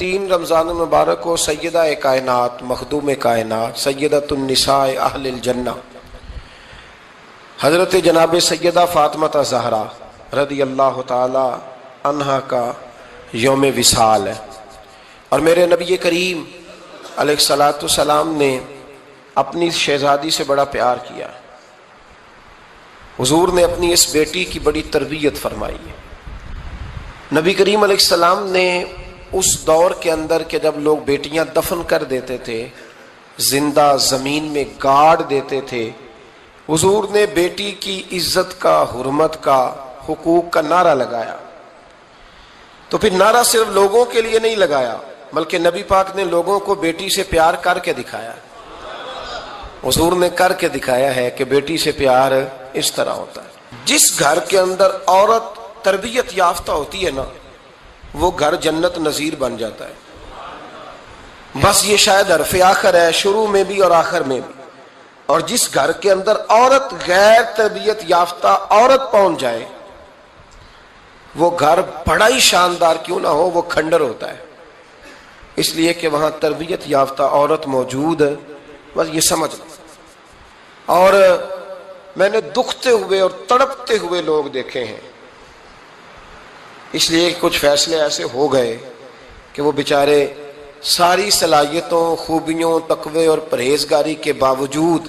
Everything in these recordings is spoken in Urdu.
3 رمضان المبارک کو سیدہ کائنات مخدوم کائنات سیدۃ النساء اہل الجنہ حضرت جناب سیدہ فاطمہ زہرا رضی اللہ تعالی عنہا کا یوم وصال ہے، اور میرے نبی کریم علیہ الصلاۃ والسلام نے اپنی شہزادی سے بڑا پیار کیا۔ حضور نے اپنی اس بیٹی کی بڑی تربیت فرمائی ہے۔ نبی کریم علیہ السلام نے اس دور کے اندر کہ جب لوگ بیٹیاں دفن کر دیتے تھے، زندہ زمین میں گاڑ دیتے تھے، حضور نے بیٹی کی عزت کا، حرمت کا، حقوق کا نعرہ لگایا۔ تو پھر نعرہ صرف لوگوں کے لیے نہیں لگایا، بلکہ نبی پاک نے لوگوں کو بیٹی سے پیار کر کے دکھایا۔ حضور نے کر کے دکھایا ہے کہ بیٹی سے پیار اس طرح ہوتا ہے۔ جس گھر کے اندر عورت تربیت یافتہ ہوتی ہے نا، وہ گھر جنت نظیر بن جاتا ہے۔ بس یہ شاید حرف آخر ہے، شروع میں بھی اور آخر میں بھی۔ اور جس گھر کے اندر عورت غیر تربیت یافتہ عورت پہنچ جائے، وہ گھر بڑا ہی شاندار کیوں نہ ہو، وہ کھنڈر ہوتا ہے، اس لیے کہ وہاں تربیت یافتہ عورت موجود ہے۔ بس یہ سمجھ لو۔ اور میں نے دکھتے ہوئے اور تڑپتے ہوئے لوگ دیکھے ہیں، اس لیے کچھ فیصلے ایسے ہو گئے کہ وہ بیچارے ساری صلاحیتوں، خوبیوں، تقوی اور پرہیزگاری کے باوجود،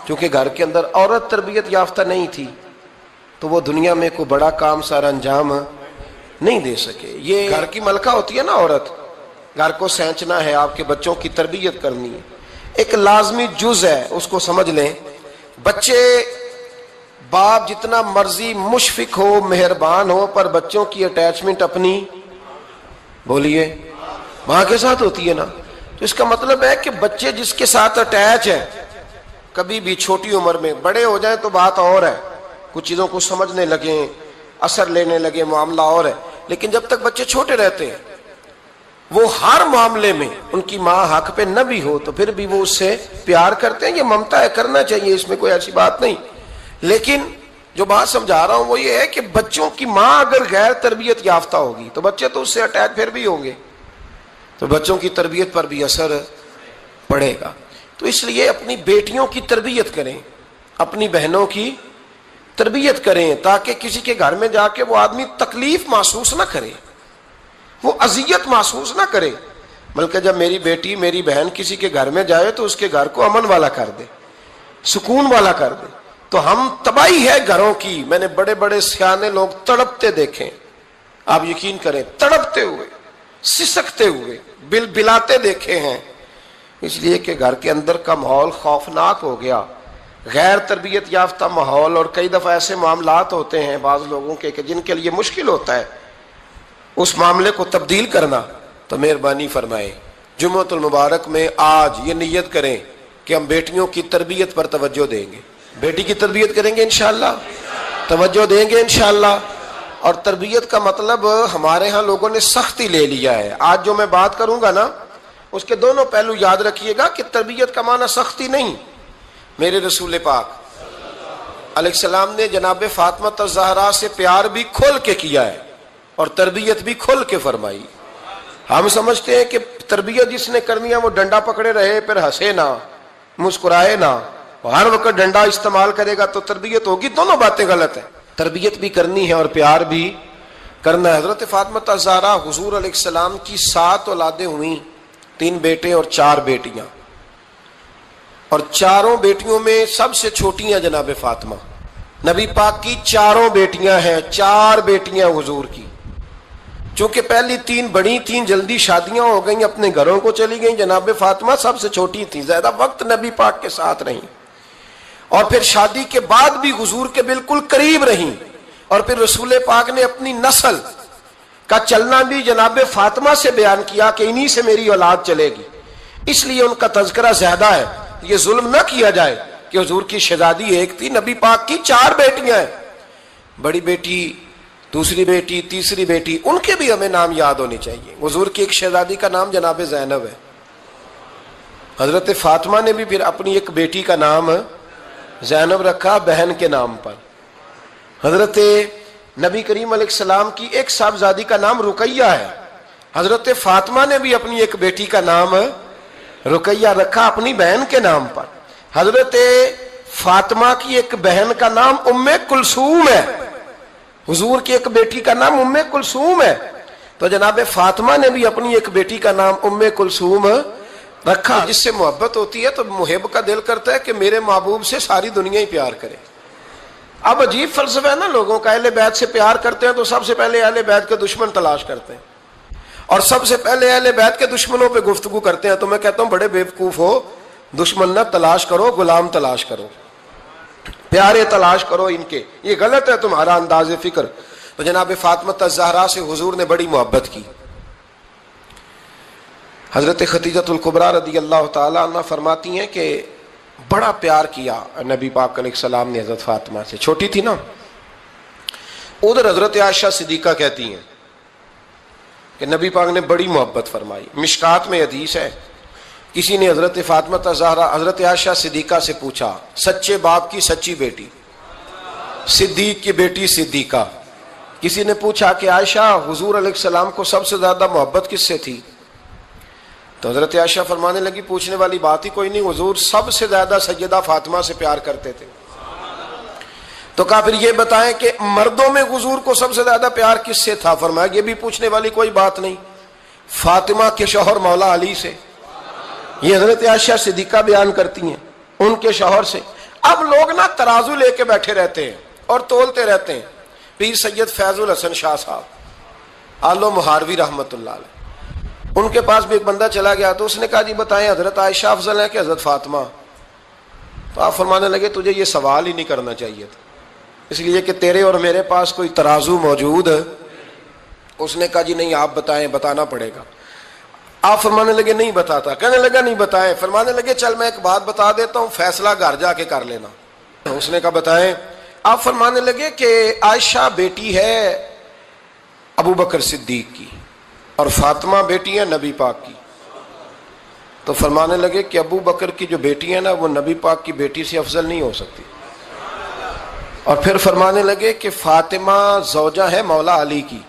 چونکہ گھر کے اندر عورت تربیت یافتہ نہیں تھی، تو وہ دنیا میں کوئی بڑا کام سارا انجام نہیں دے سکے۔ یہ گھر کی ملکہ ہوتی ہے نا عورت، گھر کو سینچنا ہے، آپ کے بچوں کی تربیت کرنی ہے، ایک لازمی جز ہے، اس کو سمجھ لیں۔ بچے باپ جتنا مرضی مشفق ہو، مہربان ہو، پر بچوں کی اٹیچمنٹ اپنی بولیے ماں کے ساتھ ہوتی ہے نا، تو اس کا مطلب ہے کہ بچے جس کے ساتھ اٹیچ ہے، کبھی بھی چھوٹی عمر میں، بڑے ہو جائیں تو بات اور ہے، کچھ چیزوں کو سمجھنے لگیں، اثر لینے لگے، معاملہ اور ہے، لیکن جب تک بچے چھوٹے رہتے ہیں، وہ ہر معاملے میں ان کی ماں حق پہ نہ بھی ہو تو پھر بھی وہ اس سے پیار کرتے ہیں۔ یہ ممتا ہے، کرنا چاہیے، اس میں کوئی ایسی بات نہیں، لیکن جو بات سمجھا رہا ہوں وہ یہ ہے کہ بچوں کی ماں اگر غیر تربیت یافتہ ہوگی تو بچے تو اس سے اٹیچ پھر بھی ہوں گے، تو بچوں کی تربیت پر بھی اثر پڑے گا۔ تو اس لیے اپنی بیٹیوں کی تربیت کریں، اپنی بہنوں کی تربیت کریں، تاکہ کسی کے گھر میں جا کے وہ آدمی تکلیف محسوس نہ کرے، وہ اذیت محسوس نہ کرے، بلکہ جب میری بیٹی، میری بہن کسی کے گھر میں جائے تو اس کے گھر کو امن والا کر دے، سکون والا کر دے۔ تو ہم تباہی ہے گھروں کی، میں نے بڑے بڑے سیانے لوگ تڑپتے دیکھیں، آپ یقین کریں، تڑپتے ہوئے، سسکتے ہوئے، بلاتے دیکھے ہیں، اس لیے کہ گھر کے اندر کا ماحول خوفناک ہو گیا، غیر تربیت یافتہ ماحول۔ اور کئی دفعہ ایسے معاملات ہوتے ہیں بعض لوگوں کے کہ جن کے لیے مشکل ہوتا ہے اس معاملے کو تبدیل کرنا، تو مہربانی فرمائے جمعۃ المبارک میں آج یہ نیت کریں کہ ہم بیٹیوں کی تربیت پر توجہ دیں گے، بیٹی کی تربیت کریں گے انشاءاللہ، توجہ دیں گے انشاءاللہ۔ اور تربیت کا مطلب ہمارے ہاں لوگوں نے سختی لے لیا ہے۔ آج جو میں بات کروں گا نا، اس کے دونوں پہلو یاد رکھیے گا کہ تربیت کا معنی سختی نہیں۔ میرے رسول پاک علیہ السلام نے جناب فاطمہ زہرا سے پیار بھی کھول کے کیا ہے اور تربیت بھی کھول کے فرمائی۔ ہم سمجھتے ہیں کہ تربیت جس نے کرنی ہے وہ ڈنڈا پکڑے رہے، پھر ہنسے نہ، مسکرائے نہ، ہر وقت ڈنڈا استعمال کرے گا تو تربیت ہوگی۔ دونوں باتیں غلط ہیں، تربیت بھی کرنی ہے اور پیار بھی کرنا ہے۔ حضرت فاطمہ زہرا حضور علیہ السلام کی 7 اولادیں ہوئیں، 3 بیٹے اور 4 بیٹیاں، اور 4 بیٹیوں میں سب سے چھوٹی ہیں جناب فاطمہ۔ نبی پاک کی 4 بیٹیاں ہیں، 4 بیٹیاں حضور کی، چونکہ پہلی 3 بڑی تھیں، جلدی شادیاں ہو گئیں، اپنے گھروں کو چلی گئیں، جناب فاطمہ سب سے چھوٹی تھیں، زیادہ وقت نبی پاک کے ساتھ رہیں، اور پھر شادی کے بعد بھی حضور کے بالکل قریب رہیں، اور پھر رسول پاک نے اپنی نسل کا چلنا بھی جناب فاطمہ سے بیان کیا کہ انہی سے میری اولاد چلے گی، اس لیے ان کا تذکرہ زیادہ ہے۔ یہ ظلم نہ کیا جائے کہ حضور کی شہزادی ایک تھی، نبی پاک کی 4 بیٹیاں ہیں، بڑی بیٹی، دوسری بیٹی، تیسری بیٹی، ان کے بھی ہمیں نام یاد ہونے چاہیے۔ حضور کی ایک شہزادی کا نام جناب زینب ہے، حضرت فاطمہ نے بھی پھر اپنی ایک بیٹی کا نام زینب رکھا بہن کے نام پر۔ حضرت نبی کریم علیہ السلام کی ایک صاحبزادی کا نام رقیہ ہے، حضرت فاطمہ نے بھی اپنی ایک بیٹی کا نام رقیہ رکھا اپنی بہن کے نام پر. حضرت فاطمہ کی ایک بہن کا نام ام کلثوم ہے, حضور کی ایک بیٹی کا نام ام کلثوم ہے. تو جناب فاطمہ نے بھی اپنی ایک بیٹی کا نام ام کلثوم رکھا. جس سے محبت ہوتی ہے تو محب کا دل کرتا ہے کہ میرے محبوب سے ساری دنیا ہی پیار کرے. اب عجیب فلسفہ ہے نا لوگوں کا, اہل بیت سے پیار کرتے ہیں تو سب سے پہلے اہل بیت کے دشمن تلاش کرتے ہیں, اور سب سے پہلے اہل بیت کے دشمنوں پہ گفتگو کرتے ہیں. تو میں کہتا ہوں بڑے بیوقوف ہو, دشمن نہ تلاش کرو, غلام تلاش کرو, پیارے تلاش کرو ان کے. یہ غلط ہے تمہارا انداز فکر. تو جناب فاطمہ الزہرا سے حضور نے بڑی محبت کی. حضرت خدیجہ الکبریٰ رضی اللہ تعالی عنہ فرماتی ہیں کہ بڑا پیار کیا نبی پاک علیہ السلام نے حضرت فاطمہ سے. چھوٹی تھی نا. ادھر حضرت عائشہ صدیقہ کہتی ہیں کہ نبی پاک نے بڑی محبت فرمائی. مشکات میں حدیث ہے, کسی نے حضرت فاطمہ الزہرا حضرت عائشہ صدیقہ سے پوچھا, سچے باپ کی سچی بیٹی, صدیق کی بیٹی صدیقہ. کسی نے پوچھا کہ عائشہ حضور علیہ السلام کو سب سے زیادہ محبت کس سے تھی؟ تو حضرت عائشہ فرمانے لگی پوچھنے والی بات ہی کوئی نہیں, حضور سب سے زیادہ سیدہ فاطمہ سے پیار کرتے تھے. تو کہا پھر یہ بتائیں کہ مردوں میں حضور کو سب سے زیادہ پیار کس سے تھا؟ فرمایا یہ بھی پوچھنے والی کوئی بات نہیں, فاطمہ کے شوہر مولا علی سے. یہ حضرت عائشہ صدیقہ بیان کرتی ہیں ان کے شوہر سے. اب لوگ نا ترازو لے کے بیٹھے رہتے ہیں اور تولتے رہتے ہیں. پیر سید فیض الحسن شاہ صاحب آلو مہاروی رحمت اللہ علیہ, ان کے پاس بھی ایک بندہ چلا گیا تو اس نے کہا جی بتائیں حضرت عائشہ افضل ہے کہ حضرت فاطمہ؟ تو آپ فرمانے لگے تجھے یہ سوال ہی نہیں کرنا چاہیے تھا, اس لیے کہ تیرے اور میرے پاس کوئی ترازو موجود ہے. اس نے کہا جی نہیں آپ بتائیں, بتانا پڑے گا. آپ فرمانے لگے نہیں بتاتا. کہنے لگا نہیں بتائیں. فرمانے لگے چل میں ایک بات بتا دیتا ہوں, فیصلہ گھر جا کے کر لینا. اس نے کہا بتائیں. آپ فرمانے لگے کہ عائشہ بیٹی ہے ابو بکر صدیق کی اور فاطمہ بیٹی ہے نبی پاک کی. تو فرمانے لگے کہ ابو بکر کی جو بیٹی ہے نا وہ نبی پاک کی بیٹی سے افضل نہیں ہو سکتی. اور پھر فرمانے لگے کہ فاطمہ زوجہ ہے مولا علی کی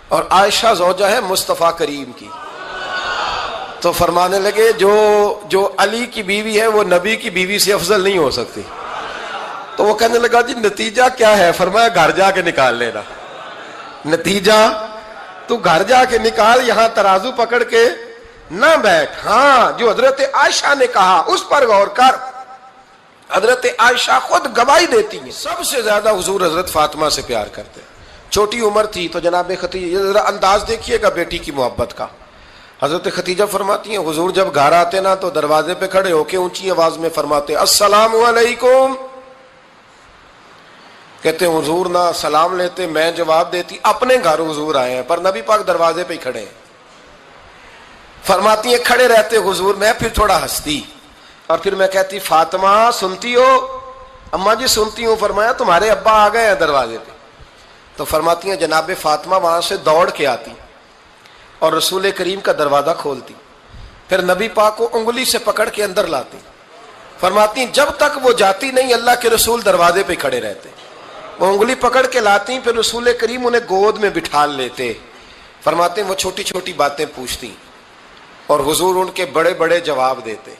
اور عائشہ زوجہ ہے مصطفیٰ کریم کی. تو فرمانے لگے جو علی کی بیوی ہے وہ نبی کی بیوی سے افضل نہیں ہو سکتی. تو وہ کہنے لگا جی نتیجہ کیا ہے؟ فرمایا گھر جا کے نکال لینا. نتیجہ تو گھر جا کے نکال, یہاں ترازو پکڑ کے نہ بیٹھ. ہاں جو حضرت عائشہ نے کہا اس پر غور کر. حضرت عائشہ خود گواہی دیتی ہیں سب سے زیادہ حضور حضرت فاطمہ سے پیار کرتے. چھوٹی عمر تھی تو جناب خدیجہ, ذرا انداز دیکھیے گا بیٹی کی محبت کا. حضرت خدیجہ فرماتی ہیں حضور جب گھر آتے نا تو دروازے پہ کھڑے ہو کے اونچی آواز میں فرماتے السلام علیکم. کہتے ہیں حضور نہ سلام لیتے, میں جواب دیتی. اپنے گھر حضور آئے ہیں پر نبی پاک دروازے پہ ہی کھڑے ہیں. فرماتی ہیں کھڑے رہتے حضور, میں پھر تھوڑا ہنستی اور پھر میں کہتی فاطمہ سنتی ہو؟ اماں جی سنتی ہوں. فرمایا تمہارے ابا آ گئے ہیں دروازے پہ. تو فرماتی ہیں جناب فاطمہ وہاں سے دوڑ کے آتی اور رسول کریم کا دروازہ کھولتی, پھر نبی پاک کو انگلی سے پکڑ کے اندر لاتی. فرماتی ہیں جب تک وہ جاتی نہیں اللہ کے رسول دروازے پہ کھڑے رہتے. وہ انگلی پکڑ کے لاتی, پھر رسول کریم انہیں گود میں بٹھا لیتے. فرماتے ہیں وہ چھوٹی چھوٹی باتیں پوچھتی اور حضور ان کے بڑے بڑے جواب دیتے.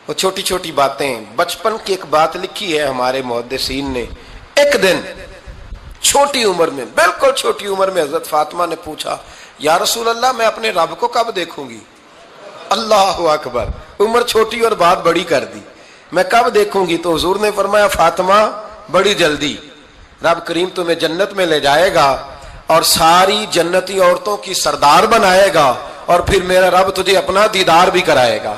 وہ چھوٹی چھوٹی باتیں. بچپن کی ایک بات لکھی ہے ہمارے محدثین نے. ایک دن چھوٹی عمر میں, بالکل چھوٹی عمر میں حضرت فاطمہ نے پوچھا یا رسول اللہ میں اپنے رب کو کب دیکھوں گی؟ اللہ اکبر, عمر چھوٹی اور بات بڑی کر دی. میں کب دیکھوں گی؟ تو حضور نے فرمایا فاطمہ بڑی جلدی. رب کریم تمہیں جنت میں لے جائے گا اور ساری جنتی عورتوں کی سردار بنائے گا اور پھر میرا رب تجھے اپنا دیدار بھی کرائے گا.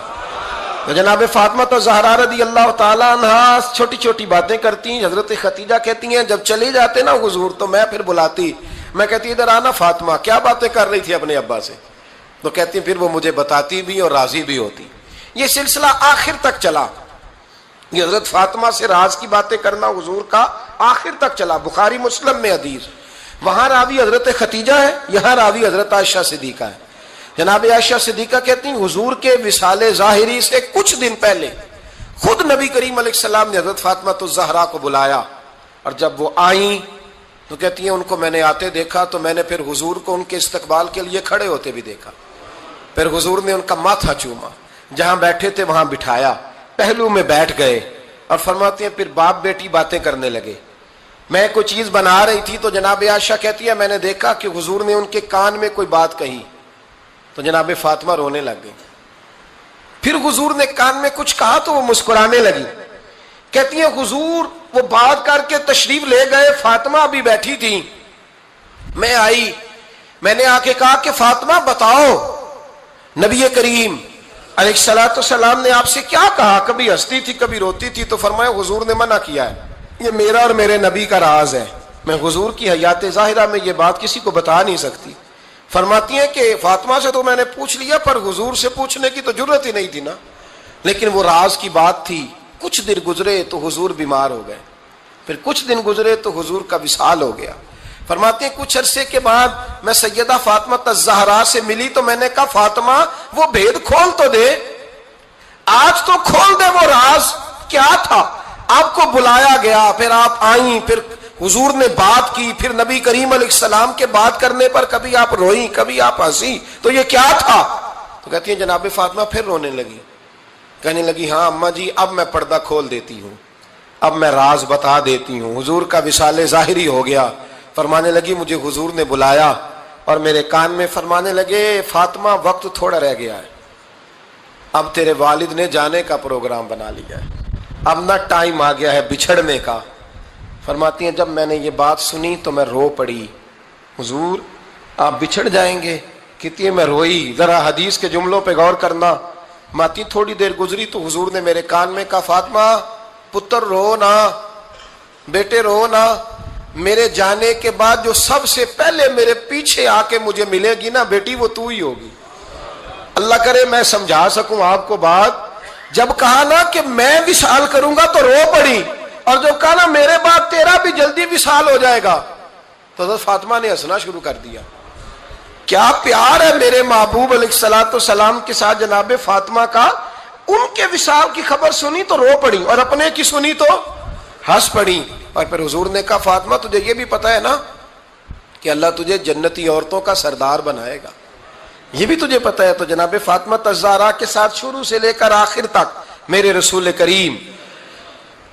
تو جناب فاطمہ الزہرا رضی اللہ تعالیٰ عنہا چھوٹی چھوٹی باتیں کرتی ہیں. حضرت خدیجہ کہتی ہیں جب چلی جاتے نا حضور تو میں پھر بلاتی, میں کہتی ادھر آنا فاطمہ, کیا باتیں کر رہی تھی اپنے ابا سے؟ تو کہتی پھر وہ مجھے بتاتی بھی اور راضی بھی ہوتی. یہ سلسلہ آخر تک چلا. یہ حضرت فاطمہ سے راز کی باتیں کرنا حضور کا آخر تک چلا. بخاری مسلم میں حدیث, وہاں راوی حضرت خدیجہ ہے, یہاں راوی حضرت عائشہ صدیقہ ہے. جناب عائشہ صدیقہ کہتی ہیں حضور کے وصال ظاہری سے کچھ دن پہلے خود نبی کریم علیہ السلام نے حضرت فاطمہ الزہرا کو بلایا, اور جب وہ آئیں تو کہتی ہیں ان کو میں نے آتے دیکھا تو میں نے پھر حضور کو ان کے استقبال کے لیے کھڑے ہوتے بھی دیکھا. پھر حضور نے ان کا ماتھا چوما, جہاں بیٹھے تھے وہاں بٹھایا, پہلو میں بیٹھ گئے, اور فرماتے ہیں پھر باپ بیٹی باتیں کرنے لگے. میں کوئی چیز بنا رہی تھی تو جناب عائشہ کہتی ہے میں نے دیکھا کہ حضور نے ان کے کان میں کوئی بات کہی تو جناب فاطمہ رونے لگ گئی. پھر حضور نے کان میں کچھ کہا تو وہ مسکرانے لگی. کہتی ہیں حضور وہ بات کر کے تشریف لے گئے, فاطمہ ابھی بیٹھی تھی, میں آئی, میں نے آ کے کہا کہ فاطمہ بتاؤ نبی کریم علیہ الصلوۃ والسلام نے آپ سے کیا کہا, کبھی ہنستی تھی کبھی روتی تھی. تو فرمایا حضور نے منع کیا ہے, یہ میرا اور میرے نبی کا راز ہے, میں حضور کی حیات ظاہرہ میں یہ بات کسی کو بتا نہیں سکتی. فرماتی ہیں کہ فاطمہ سے تو میں نے پوچھ لیا پر حضور سے پوچھنے کی تو ضرورت ہی نہیں تھی نا, لیکن وہ راز کی بات تھی. کچھ دن گزرے تو حضور بیمار ہو گئے, پھر کچھ دن گزرے تو حضور کا وصال ہو گیا. فرماتے ہیں کچھ عرصے کے بعد میں سیدہ فاطمہ الزہرا سے ملی تو میں نے کہا فاطمہ وہ بھید کھول تو دے, آج تو کھول دے وہ راز کیا تھا. آپ کو بلایا گیا, پھر آپ آئیں, پھر حضور نے بات کی, پھر نبی کریم علیہ السلام کے بات کرنے پر کبھی آپ روئیں کبھی آپ ہنسی, تو یہ کیا تھا. تو کہتی ہیں جناب فاطمہ پھر رونے لگی, کہنے لگی ہاں اماں جی اب میں پردہ کھول دیتی ہوں, اب میں راز بتا دیتی ہوں. حضور کا وصال ظاہری ہو گیا. فرمانے لگی مجھے حضور نے بلایا اور میرے کان میں فرمانے لگے فاطمہ وقت تھوڑا رہ گیا ہے, اب تیرے والد نے جانے کا پروگرام بنا لیا ہے, اب نہ ٹائم آ گیا ہے بچھڑنے کا. فرماتی ہیں جب میں نے یہ بات سنی تو میں رو پڑی, حضور آپ بچھڑ جائیں گے. کہتی ہے میں روئی. ذرا حدیث کے جملوں پہ غور کرنا. ماتی تھوڑی دیر گزری تو حضور نے میرے کان میں کہا فاطمہ پتر رو نہ, بیٹے رو نہ, میرے جانے کے بعد جو سب سے پہلے میرے پیچھے آ کے مجھے ملے گی نا بیٹی وہ تو ہی ہوگی. اللہ کرے میں سمجھا سکوں آپ کو بات. جب کہا نا کہ میں وصال کروں گا تو رو پڑی, اور جب کہا نا میرے بعد تیرا بھی جلدی وصال ہو جائے گا تو حضرت فاطمہ نے ہنسنا شروع کر دیا. کیا پیار ہے میرے محبوب علیہ الصلوۃ والسلام کے ساتھ جناب فاطمہ کا. ان کے وصال کی خبر سنی تو رو پڑی, اور اپنے کی سنی تو ہنس پڑی. اور پھر حضور نے کہا فاطمہ تجھے یہ بھی پتا ہے نا کہ اللہ تجھے جنتی عورتوں کا سردار بنائے گا, یہ بھی تجھے پتا ہے. تو جناب فاطمہ الزہرا کے ساتھ شروع سے لے کر آخر تک میرے رسول کریم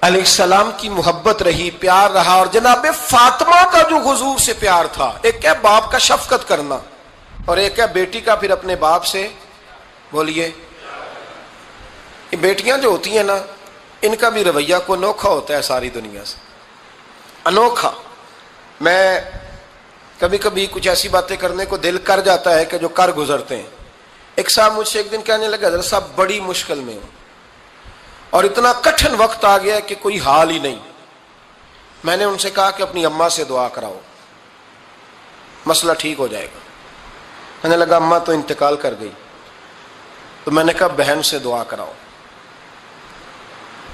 علیہ السلام کی محبت رہی, پیار رہا. اور جناب فاطمہ کا جو حضور سے پیار تھا, ایک ہے باپ کا شفقت کرنا اور ایک ہے بیٹی کا پھر اپنے باپ سے, بولیے, یہ بیٹیاں جو ہوتی ہیں نا ان کا بھی رویہ کو انوکھا ہوتا ہے ساری دنیا سے, انوکھا. میں کبھی کبھی کچھ ایسی باتیں کرنے کو دل کر جاتا ہے کہ جو کر گزرتے ہیں. ایک صاحب مجھ سے ایک دن کہنے لگا حضرت صاحب بڑی مشکل میں ہوں اور اتنا کٹھن وقت آ گیا کہ کوئی حال ہی نہیں. میں نے ان سے کہا کہ اپنی اماں سے دعا کراؤ, مسئلہ ٹھیک ہو جائے گا. کہنے لگا اماں تو انتقال کر گئی. تو میں نے کہا بہن سے دعا کراؤ.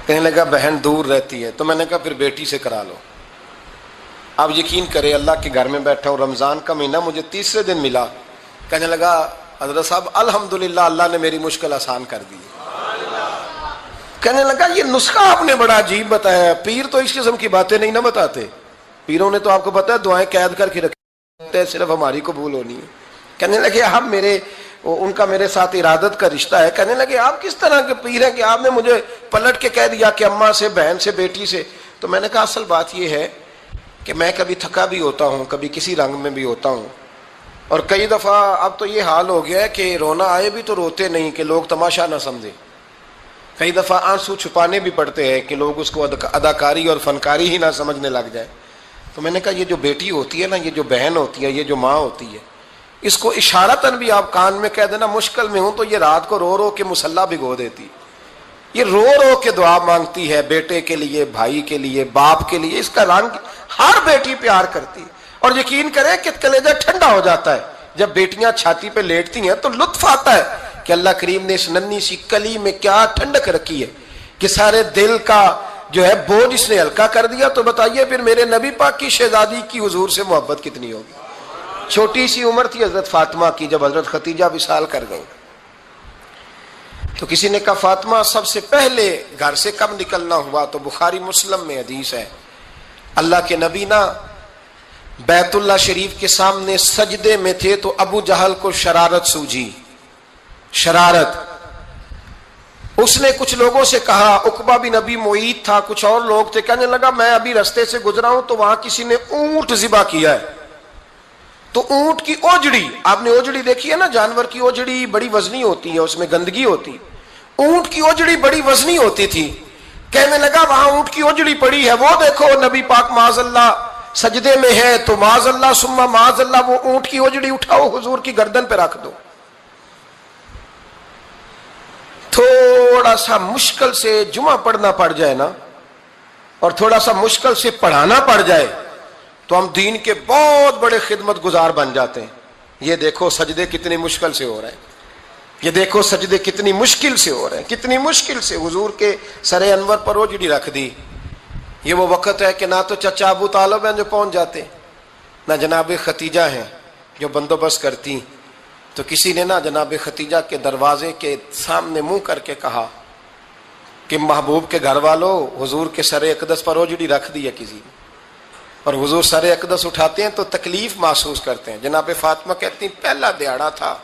کہنے لگا بہن دور رہتی ہے. تو میں نے کہا پھر بیٹی سے کرا لو. آپ یقین کرے اللہ کے گھر میں بیٹھا ہوں, رمضان کا مہینہ مجھے تیسرے دن ملا. کہنے لگا حضرت صاحب الحمدللہ اللہ نے میری مشکل آسان کر دی. کہنے لگا یہ نسخہ آپ نے بڑا عجیب بتایا, پیر تو اس قسم کی باتیں نہیں نہ بتاتے. پیروں نے تو آپ کو پتا ہے دعائیں قید کر کے رکھتے ہیں, صرف ہماری قبول ہونی ہے. کہنے لگے آپ ان کا میرے ساتھ ارادت کا رشتہ ہے. کہنے لگے آپ کس طرح کے پیر ہیں کہ آپ نے مجھے پلٹ کے کہہ دیا کہ اماں سے, بہن سے, بیٹی سے. تو میں نے کہا اصل بات یہ ہے کہ میں کبھی تھکا بھی ہوتا ہوں, کبھی کسی رنگ میں بھی ہوتا ہوں, اور کئی دفعہ اب تو یہ حال ہو گیا ہے کہ رونا آئے بھی تو روتے نہیں کہ لوگ تماشا نہ سمجھے. کئی دفعہ آنسو چھپانے بھی پڑتے ہیں کہ لوگ اس کو اداکاری اور فنکاری ہی نہ سمجھنے لگ جائے. تو میں نے کہا یہ جو بیٹی ہوتی ہے نا, یہ جو بہن ہوتی ہے, یہ جو ماں ہوتی ہے, اس کو اشارتاً بھی آپ کان میں کہہ دینا مشکل میں ہوں تو یہ رات کو رو رو کے مصلی بھگو دیتی. یہ رو رو کے دعا مانگتی ہے بیٹے کے لیے, بھائی کے لیے, باپ کے لیے. اس کا رنگ ہر بیٹی پیار کرتی, اور یقین کریں کہ کلیجہ ٹھنڈا ہو جاتا ہے جب بیٹیاں چھاتی پہ لیٹتی ہیں تو لطف آتا ہے کہ اللہ کریم نے اس ننھی سی کلی میں کیا ٹھنڈک رکھی ہے کہ سارے دل کا جو ہے بوجھ اس نے ہلکا کر دیا. تو بتائیے پھر میرے نبی پاک کی شہزادی کی حضور سے محبت کتنی ہوگی. چھوٹی سی عمر تھی حضرت فاطمہ کی جب حضرت خدیجہ وصال کر گئی. تو کسی نے کہا فاطمہ سب سے پہلے گھر سے کب نکلنا ہوا؟ تو بخاری مسلم میں حدیث ہے اللہ کے نبی نا بیت اللہ شریف کے سامنے سجدے میں تھے تو ابو جہل کو شرارت سوجی، شرارت۔ اس نے کچھ لوگوں سے کہا، عقبہ بن ابی معیط تھا، کچھ اور لوگ تھے، کہنے لگا میں ابھی رستے سے گزرا ہوں تو وہاں کسی نے اونٹ ذبح کیا ہے، تو اونٹ کی اوجڑی، آپ نے اوجڑی دیکھی ہے نا، جانور کی اوجڑی بڑی وزنی ہوتی ہے، اس میں گندگی ہوتی، اونٹ کی اوجڑی بڑی وزنی ہوتی تھی، کہنے لگا وہاں اونٹ کی اوجڑی پڑی ہے، وہ دیکھو نبی پاک معاذ اللہ سجدے میں ہے، تو معاذ اللہ ثم معاذ اللہ وہ اونٹ کی اوجڑی اٹھاؤ حضور کی گردن پہ رکھ دو۔ تھوڑا سا مشکل سے جمعہ پڑھنا پڑ جائے نا، اور تھوڑا سا مشکل سے پڑھانا پڑ جائے تو ہم دین کے بہت بڑے خدمت گزار بن جاتے ہیں۔ یہ دیکھو سجدے کتنی مشکل سے ہو رہے ہیں، یہ دیکھو سجدے کتنی مشکل سے ہو رہے ہیں، کتنی مشکل سے حضور کے سر انور پر اوجڑی رکھ دی۔ یہ وہ وقت ہے کہ نہ تو چچا ابو طالب ہیں جو پہنچ جاتے، نہ جناب ختیجہ ہیں جو بندوبست کرتی، تو کسی نے نہ جناب ختیجہ کے دروازے کے سامنے منہ کر کے کہا کہ محبوب کے گھر والوں حضور کے سر اقدس پر اوجڑی رکھ دی ہے کسی نے، اور حضور سر اقدس اٹھاتے ہیں تو تکلیف محسوس کرتے ہیں۔ جناب فاطمہ کہتی ہیں پہلا دیہڑا تھا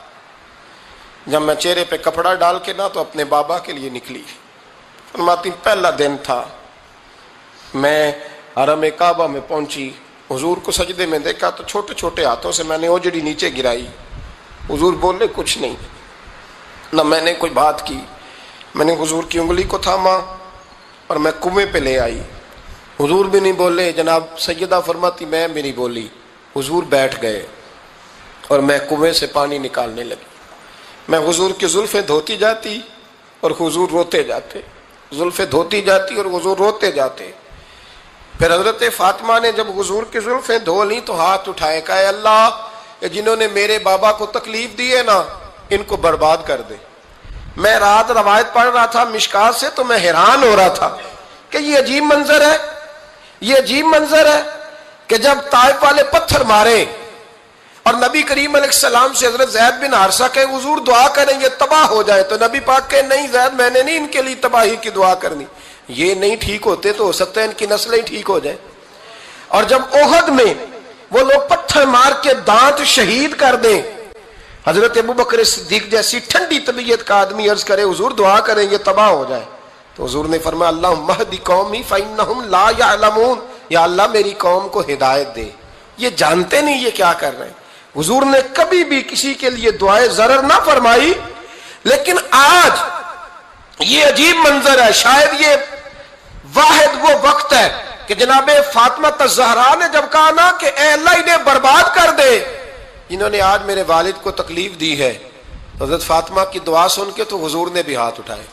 جب میں چہرے پہ کپڑا ڈال کے نہ تو اپنے بابا کے لیے نکلی، فرماتی پہلا دن تھا، میں حرم کعبہ میں پہنچی، حضور کو سجدے میں دیکھا تو چھوٹے چھوٹے ہاتھوں سے میں نے اوجڑی نیچے گرائی، حضور بولے کچھ نہیں، نہ میں نے کوئی بات کی، میں نے حضور کی انگلی کو تھاما اور میں کنویں پہ لے آئی، حضور بھی نہیں بولے، جناب سیدہ فرماتی میں بھی نہیں بولی، حضور بیٹھ گئے اور میں کنویں سے پانی نکالنے لگی، میں حضور کی زلفیں دھوتی جاتی اور حضور روتے جاتے، زلفیں دھوتی جاتی اور حضور روتے جاتے۔ پھر حضرت فاطمہ نے جب حضور کی زلفیں دھو لی تو ہاتھ اٹھائے، کہا اے اللہ جنہوں نے میرے بابا کو تکلیف دی ہے نا ان کو برباد کر دے۔ میں رات روایت پڑھ رہا تھا مشکات سے تو میں حیران ہو رہا تھا کہ یہ عجیب منظر ہے، یہ عجیب منظر ہے کہ جب طائف والے پتھر مارے اور نبی کریم علیہ السلام سے حضرت زید بن حارثہ کہ حضور دعا کریں گے تباہ ہو جائے، تو نبی پاک کہ نہیں زید میں نے نہیں ان کے لیے تباہی کی دعا کرنی، یہ نہیں ٹھیک ہوتے تو ہو سکتا ہے ان کی نسلیں ٹھیک ہو جائیں۔ اور جب احد میں وہ لوگ پتھر مار کے دانت شہید کر دیں، حضرت ابوبکر صدیق جیسی ٹھنڈی طبیعت کا آدمی عرض کرے حضور دعا کریں یہ تباہ ہو جائے، تو حضور نے فرمایا اللہم اہد قومی فإنہم لا یعلمون، یا اللہ میری قوم کو ہدایت دے، یہ جانتے نہیں یہ کیا کر رہے ہیں۔ حضور نے کبھی بھی کسی کے لیے دعائے ضرر نہ فرمائی، لیکن آج یہ عجیب منظر ہے، شاید یہ واحد وہ وقت ہے کہ جناب فاطمہ الزہرا نے جب کہا نا کہ اے اللہ انہیں برباد کر دے جنہوں نے آج میرے والد کو تکلیف دی ہے، تو حضرت فاطمہ کی دعا سن کے تو حضور نے بھی ہاتھ اٹھائے،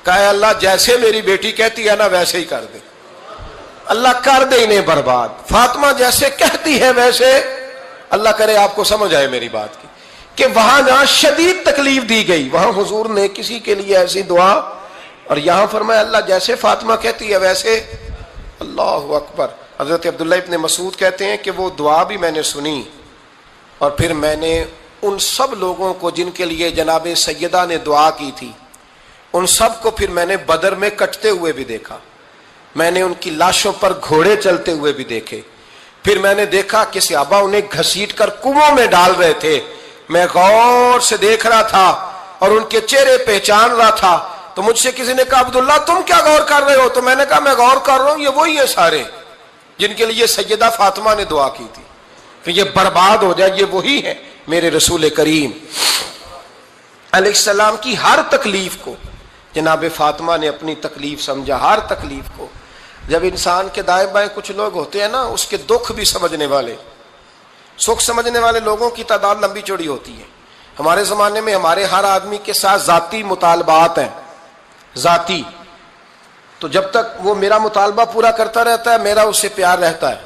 کہا اے اللہ جیسے میری بیٹی کہتی ہے نا ویسے ہی کر دے، اللہ کر دے انہیں برباد، فاطمہ جیسے کہتی ہے ویسے، اللہ کرے آپ کو سمجھ آئے میری بات کی کہ وہاں جہاں شدید تکلیف دی گئی وہاں حضور نے کسی کے لیے ایسی دعا، اور یہاں فرمایا اللہ جیسے فاطمہ کہتی ہے ویسے، اللہ اکبر۔ حضرت عبداللہ ابن مسعود کہتے ہیں کہ وہ دعا بھی میں نے سنی، اور پھر میں نے ان سب لوگوں کو جن کے لیے جناب سیدہ نے دعا کی تھی ان سب کو پھر میں نے بدر میں کٹتے ہوئے بھی دیکھا، میں نے ان کی لاشوں پر گھوڑے چلتے ہوئے بھی دیکھے، پھر میں نے دیکھا کہ صحابہ انہیں گھسیٹ کر کنووں میں ڈال رہے تھے، میں غور سے دیکھ رہا تھا اور ان کے چہرے پہچان رہا تھا، تو مجھ سے کسی نے کہا عبداللہ تم کیا غور کر رہے ہو؟ تو میں نے کہا میں غور کر رہا ہوں یہ وہی ہیں سارے جن کے لیے سیدہ فاطمہ نے دعا کی تھی کہ یہ برباد ہو جائے، یہ وہی ہے میرے رسول کریم علیہ السلام کی ہر تکلیف کو جناب فاطمہ نے اپنی تکلیف سمجھا، ہر تکلیف کو۔ جب انسان کے دائیں بائیں کچھ لوگ ہوتے ہیں نا اس کے دکھ بھی سمجھنے والے، سکھ سمجھنے والے لوگوں کی تعداد لمبی چوڑی ہوتی ہے۔ ہمارے زمانے میں ہمارے ہر آدمی کے ساتھ ذاتی مطالبات ہیں، ذاتی، تو جب تک وہ میرا مطالبہ پورا کرتا رہتا ہے میرا اس سے پیار رہتا ہے،